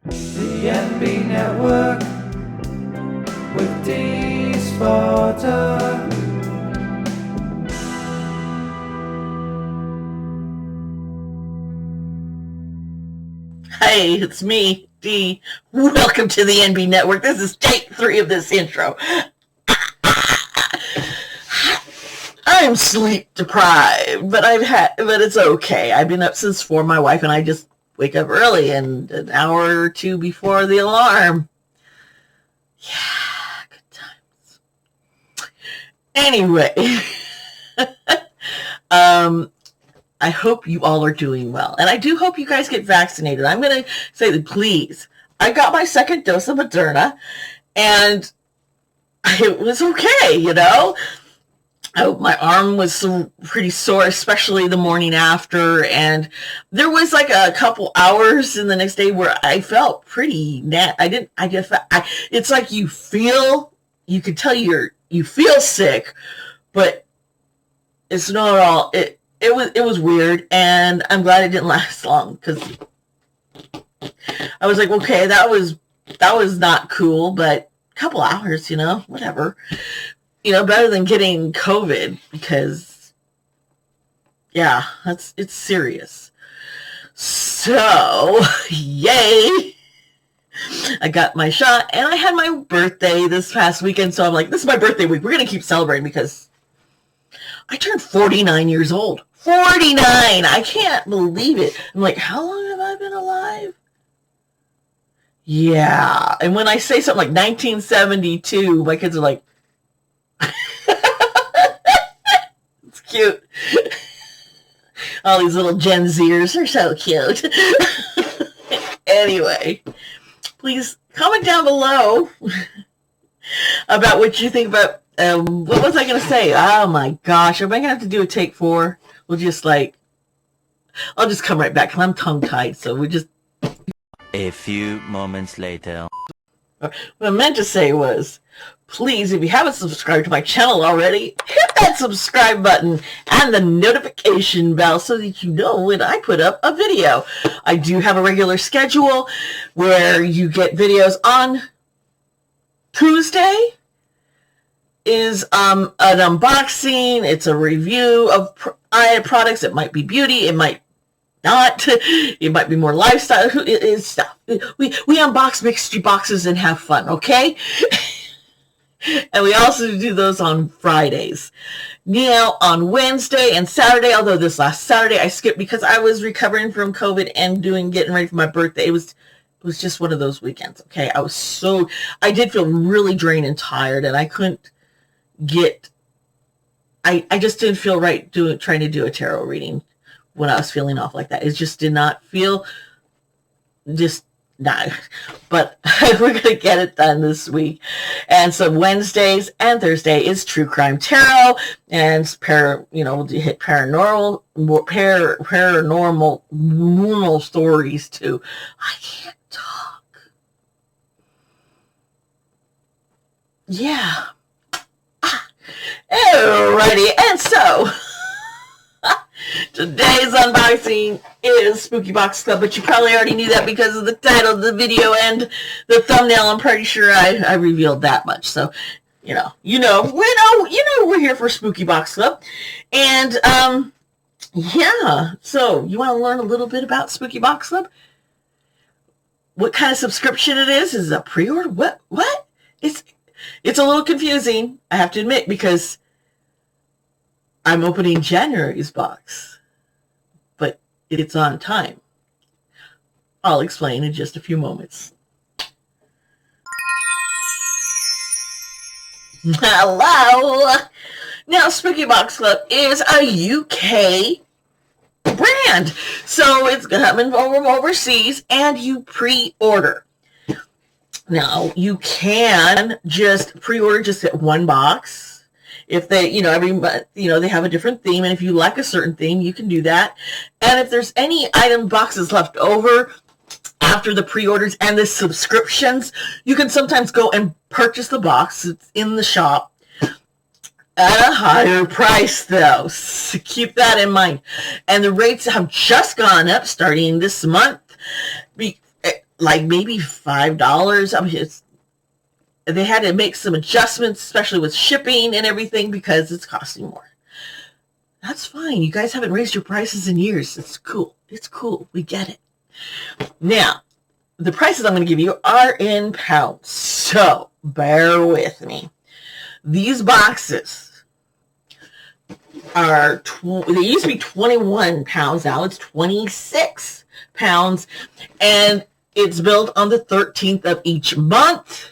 The NB Network with Dee's Fodder. Hey, it's me, Dee. Welcome to the NB Network. This is take 3 of this intro. I'm sleep deprived, but it's okay. I've been up since 4. My wife and I just wake up early and an hour or 2 before the alarm. Yeah, good times. Anyway, I hope you all are doing well. And I do hope you guys get vaccinated. I'm going to say that, please. I got my second dose of Moderna, and it was okay, you know. My arm was pretty sore, especially the morning after. And there was like a couple hours in the next day where I felt pretty it's like you could tell you feel sick, but it's not all, it was weird, and I'm glad it didn't last long, because I was like, okay, that was not cool, but a couple hours, you know, whatever. You know, better than getting COVID, because, yeah, it's serious. So, yay! I got my shot, and I had my birthday this past weekend, so I'm like, this is my birthday week. We're going to keep celebrating, because I turned 49 years old. 49! I can't believe it. I'm like, how long have I been alive? Yeah. And when I say something like 1972, my kids are like, it's cute. All these little Gen Zers are so cute. Anyway, please comment down below about what you think about, what was I going to say? Oh my gosh, am I going to have to do a take 4? I'll just come right back, because I'm tongue-tied, so we just... A few moments later. What I meant to say was, please, if you haven't subscribed to my channel already, hit that subscribe button and the notification bell so that you know when I put up a video. I do have a regular schedule where you get videos on Tuesday. Is an unboxing. It's a review of products. It might be beauty. It might not. It might be more lifestyle. It's stuff. We unbox mystery boxes and have fun, okay? And we also do those on Fridays. Now, on Wednesday and Saturday, although this last Saturday I skipped because I was recovering from COVID and getting ready for my birthday. It was just one of those weekends, okay? I did feel really drained and tired, and I couldn't I just didn't feel right trying to do a tarot reading when I was feeling off like that. It just did not feel, not. But we're going to get it done this week. And so Wednesdays and Thursday is True Crime Tarot, and we'll hit paranormal stories too. I can't talk. Yeah. Alrighty, and so today's unboxing is Spooky Box Club, but you probably already knew that because of the title of the video and the thumbnail. I'm pretty sure I revealed that much. So, we're here for Spooky Box Club, and yeah. So you want to learn a little bit about Spooky Box Club? What kind of subscription it is? Is it a pre-order? What? It's a little confusing, I have to admit, because I'm opening January's box, but it's on time. I'll explain in just a few moments. Hello! Now, Spooky Box Club is a UK brand, so it's coming from overseas, and you pre-order. Now, you can just pre-order, just get one box. If they, every month, they have a different theme, and if you like a certain theme, you can do that. And if there's any item boxes left over after the pre-orders and the subscriptions, you can sometimes go and purchase the box. It's in the shop at a higher price, though. So keep that in mind. And the rates have just gone up starting this month. like maybe $5. I mean, they had to make some adjustments, especially with shipping and everything, because it's costing more. That's fine. You guys haven't raised your prices in years. It's cool. It's cool. We get it. Now, the prices I'm going to give you are in pounds, so bear with me. These boxes are, they used to be 21 pounds. Now it's 26 pounds, and it's billed on the 13th of each month.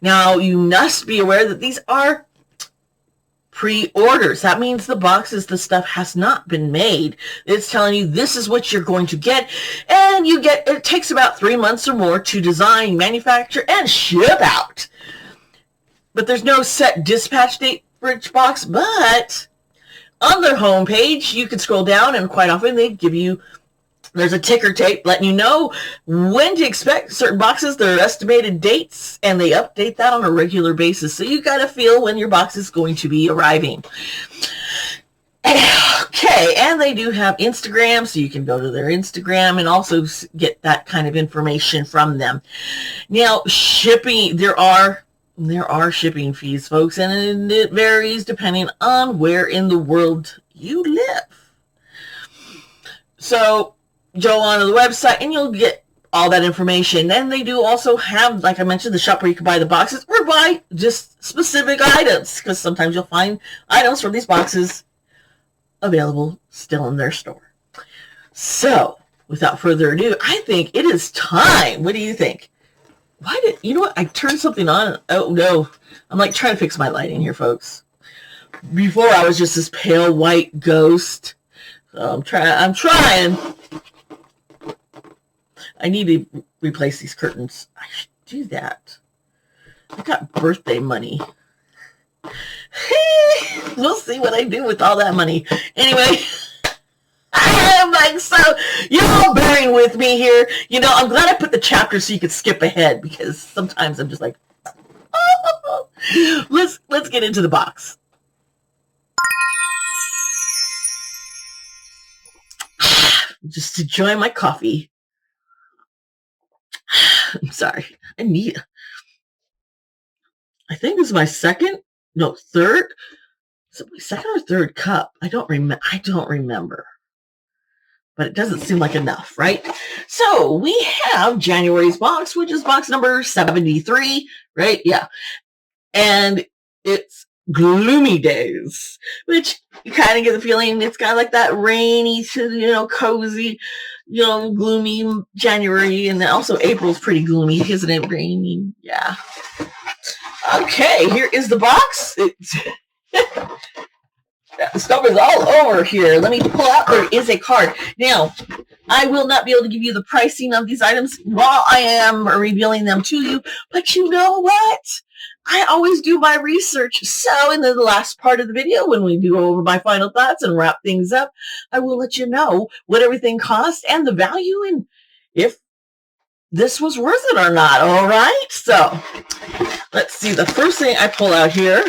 Now, you must be aware that these are pre-orders. That means the boxes, the stuff has not been made. It's telling you this is what you're going to get, and it takes about 3 months or more to design, manufacture, and ship out. But there's no set dispatch date for each box, but on their homepage, you can scroll down, and quite often they give you, there's a ticker tape letting you know when to expect certain boxes, their estimated dates, and they update that on a regular basis. So you got to feel when your box is going to be arriving. Okay, and they do have Instagram, so you can go to their Instagram and also get that kind of information from them. Now, shipping, there are shipping fees, folks, and it varies depending on where in the world you live. So go onto the website and you'll get all that information. And they do also have, like I mentioned, the shop where you can buy the boxes or buy just specific items, because sometimes you'll find items from these boxes available still in their store. So without further ado, I think it is time. What do you think? You know what? I turned something on. Oh no. I'm like trying to fix my lighting here, folks. Before I was just this pale white ghost. So I'm trying. I need to replace these curtains. I should do that. I got birthday money. We'll see what I do with all that money. Anyway, I'm like, so you're all bearing with me here. You know, I'm glad I put the chapter so you could skip ahead, because sometimes I'm just like, oh. Let's get into the box. Just enjoy my coffee. I'm sorry. I think this is my third. Is it my second or third cup? I don't remember. But it doesn't seem like enough, right? So we have January's box, which is box number 73, right? Yeah. And it's Gloomy Days, which you kind of get the feeling it's got like that rainy, cozy, gloomy January. And then also April's pretty gloomy, isn't it? Rainy. Yeah. Okay, here is the box. The stuff is all over here. Let me pull out. There is a card. Now, I will not be able to give you the pricing of these items while I am revealing them to you. But you know what? I always do my research. So in the last part of the video, when we do over my final thoughts and wrap things up, I will let you know what everything costs and the value and if this was worth it or not. All right. So let's see. The first thing I pull out here.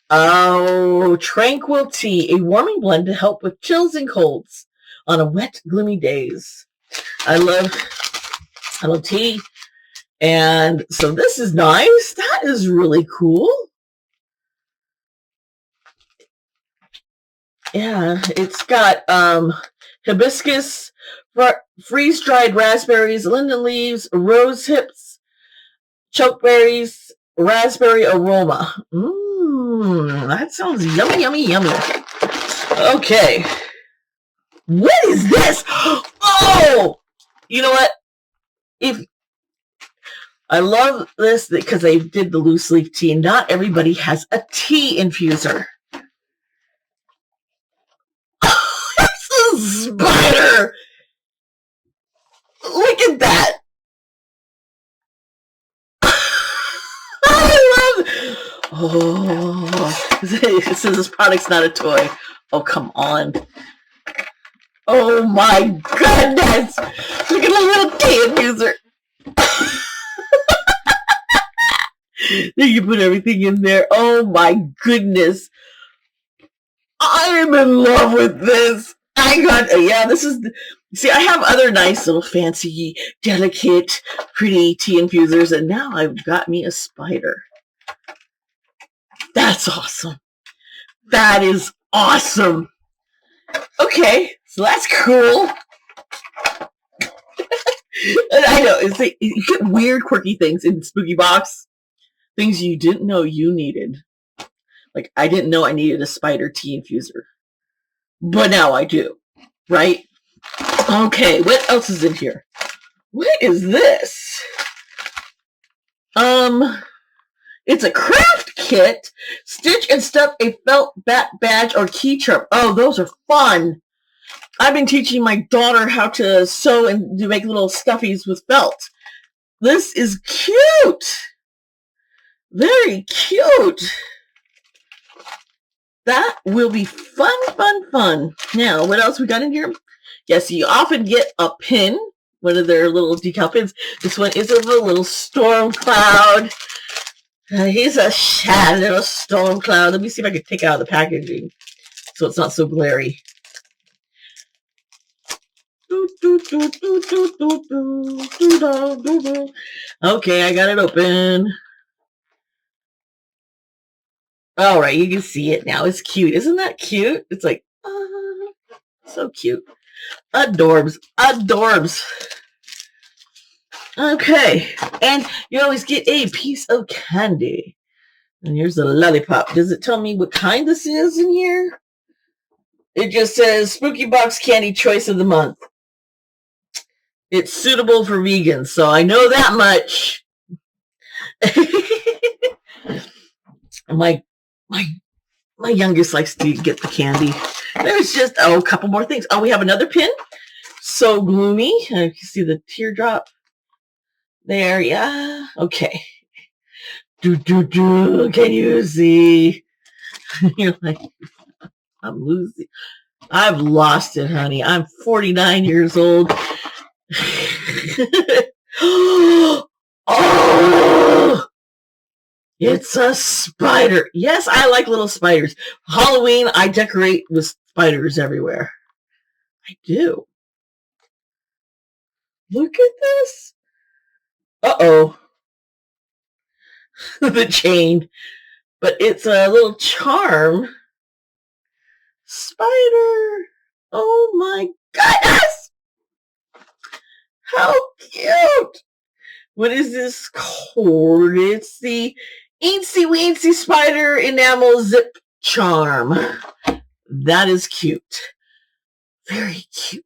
Oh, Tranquil Tea, a warming blend to help with chills and colds on a wet, gloomy days. I love tea. And so this is nice. That is really cool. Yeah, it's got hibiscus, freeze-dried raspberries, linden leaves, rose hips, chokeberries, raspberry aroma. That sounds yummy, yummy, yummy. Okay. What is this? Oh! You know what? I love this because they did the loose leaf tea, and not everybody has a tea infuser. It's a spider! Look at that! I love it! Oh, it says this product's not a toy. Oh, come on. Oh my goodness! Look at the little tea infuser. Then you put everything in there. Oh my goodness. I am in love with this. I got, this is, see, I have other nice little fancy, delicate, pretty tea infusers, and now I've got me a spider. That's awesome. That is awesome. Okay, so that's cool. I know, it's like, you get weird, quirky things in Spooky Box. Things you didn't know you needed. Like, I didn't know I needed a spider tea infuser. But now I do. Right? Okay, what else is in here? What is this? It's a craft kit. Stitch and stuff a felt bat badge or key charm. Oh, those are fun. I've been teaching my daughter how to sew and to make little stuffies with felt. This is cute. Very cute. That will be fun, fun, fun. Now, what else we got in here? Yes, you often get a pin, one of their little decal pins. This one is of a little storm cloud. He's a shy little storm cloud. Let me see if I can take out the packaging so it's not so glary. Okay, I got it open. All right, you can see it now. It's cute. Isn't that cute? It's like, so cute. Adorbs. Adorbs. Okay, and you always get a piece of candy. And here's the lollipop. Does it tell me what kind this is in here? It just says Spooky Box Candy Choice of the Month. It's suitable for vegans, so I know that much. My youngest likes to get the candy. There's just a couple more things. Oh, we have another pin. So gloomy. You can see the teardrop there. Yeah. Okay. Can you see? You're like, I'm losing. I've lost it, honey. I'm 49 years old. Oh! It's a spider. Yes, I like little spiders. Halloween, I decorate with spiders everywhere. I do. Look at this. Uh-oh. The chain. But it's a little charm. Spider. Oh my goodness. How cute. What is this cord? It's the Eensy Weensy Spider Enamel Zip Charm. That is cute. Very cute.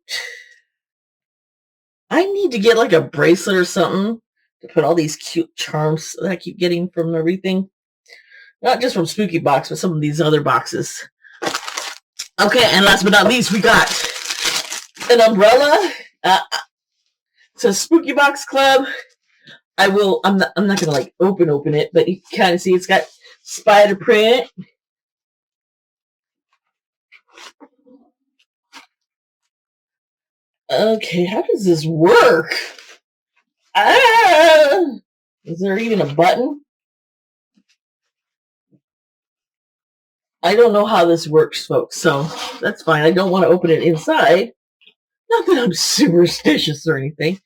I need to get like a bracelet or something to put all these cute charms that I keep getting from everything. Not just from Spooky Box, but some of these other boxes. Okay, and last but not least, we got an umbrella. It's a Spooky Box Club. I'm not gonna like open it, but you can kind of see it's got spider print. Okay, how does this work? Is there even a button? I don't know how this works, folks, so that's fine. I don't want to open it inside. Not that I'm superstitious or anything.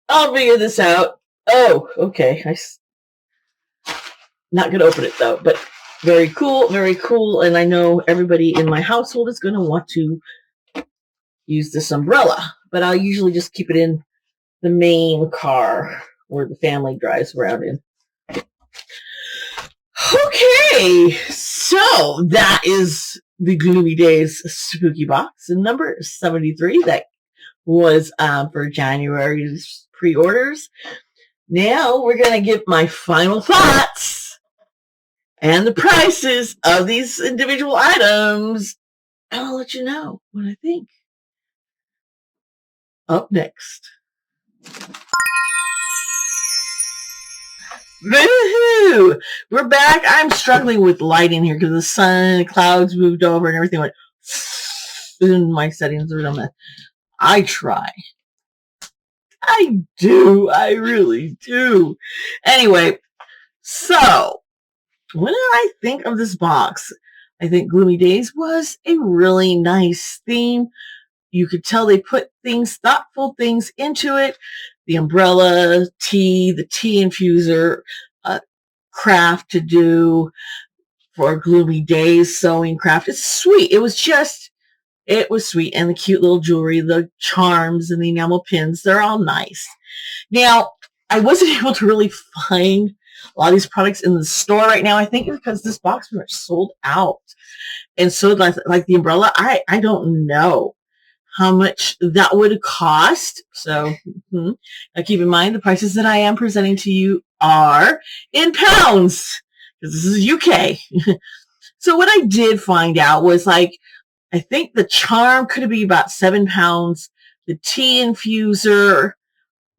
I'll figure this out. Oh, okay. Not going to open it, though, but very cool, and I know everybody in my household is going to want to use this umbrella, but I'll usually just keep it in the main car where the family drives around in. Okay, so that is the Gloomy Days Spooky Box number 73. That was for January's pre-orders. Now we're going to give my final thoughts and the prices of these individual items. And I'll let you know what I think. Up next. Woohoo! We're back. I'm struggling with lighting here because the sun, the clouds moved over and everything went in my settings are on that. I try. I do. I really do. Anyway, so what did I think of this box? I think Gloomy Days was a really nice theme. You could tell they put things, thoughtful things into it. The umbrella, tea, the tea infuser, craft to do for Gloomy Days, sewing craft. It's sweet. It was sweet. And the cute little jewelry, the charms and the enamel pins, they're all nice. Now, I wasn't able to really find a lot of these products in the store right now. I think because this box pretty much sold out. And so like the umbrella, I don't know how much that would cost. So now keep in mind the prices that I am presenting to you are in pounds because this is UK. So what I did find out was like, I think the charm could be about £7. The tea infuser,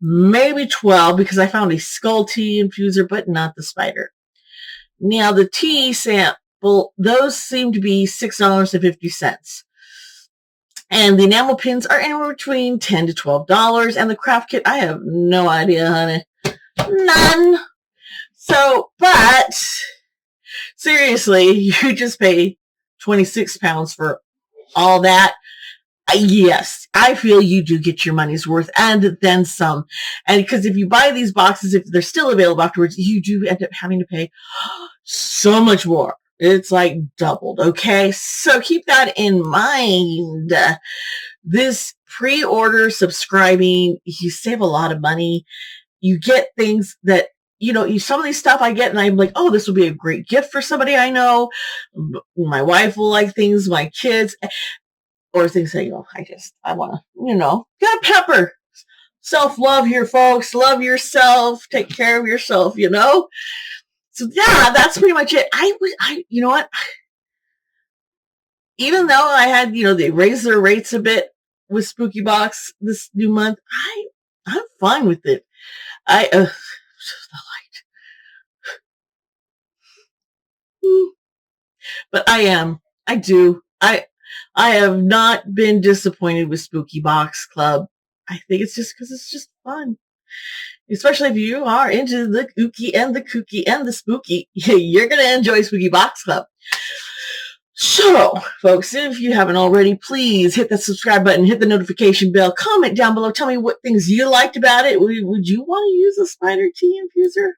maybe 12 because I found a skull tea infuser, but not the spider. Now the tea sample, those seem to be $6.50. And the enamel pins are anywhere between $10 to $12. And the craft kit, I have no idea, honey. None. So, but seriously, you just pay £26 for all that. Yes, I feel you do get your money's worth and then some. And because if you buy these boxes, if they're still available afterwards, you do end up having to pay so much more. It's like doubled, okay? So keep that in mind. This pre-order subscribing, you save a lot of money. You get things that, some of these stuff I get and I'm like, oh, this will be a great gift for somebody I know. My wife will like things, my kids, or things that, I want to, get a pepper. Self-love here, folks. Love yourself. Take care of yourself, So yeah, that's pretty much it. You know what? Even though I had, they raised their rates a bit with Spooky Box this new month, I'm fine with it. The light. But I have not been disappointed with Spooky Box Club. I think it's just because it's just fun. Especially if you are into the ooky and the kooky and the spooky, you're going to enjoy Spooky Box Club. So, folks, if you haven't already, please hit the subscribe button, hit the notification bell, comment down below, tell me what things you liked about it. Would you want to use a spider tea infuser?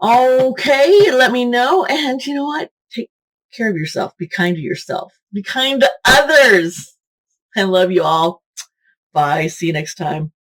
Okay, let me know. And you know what? Take care of yourself. Be kind to yourself. Be kind to others. I love you all. Bye. See you next time.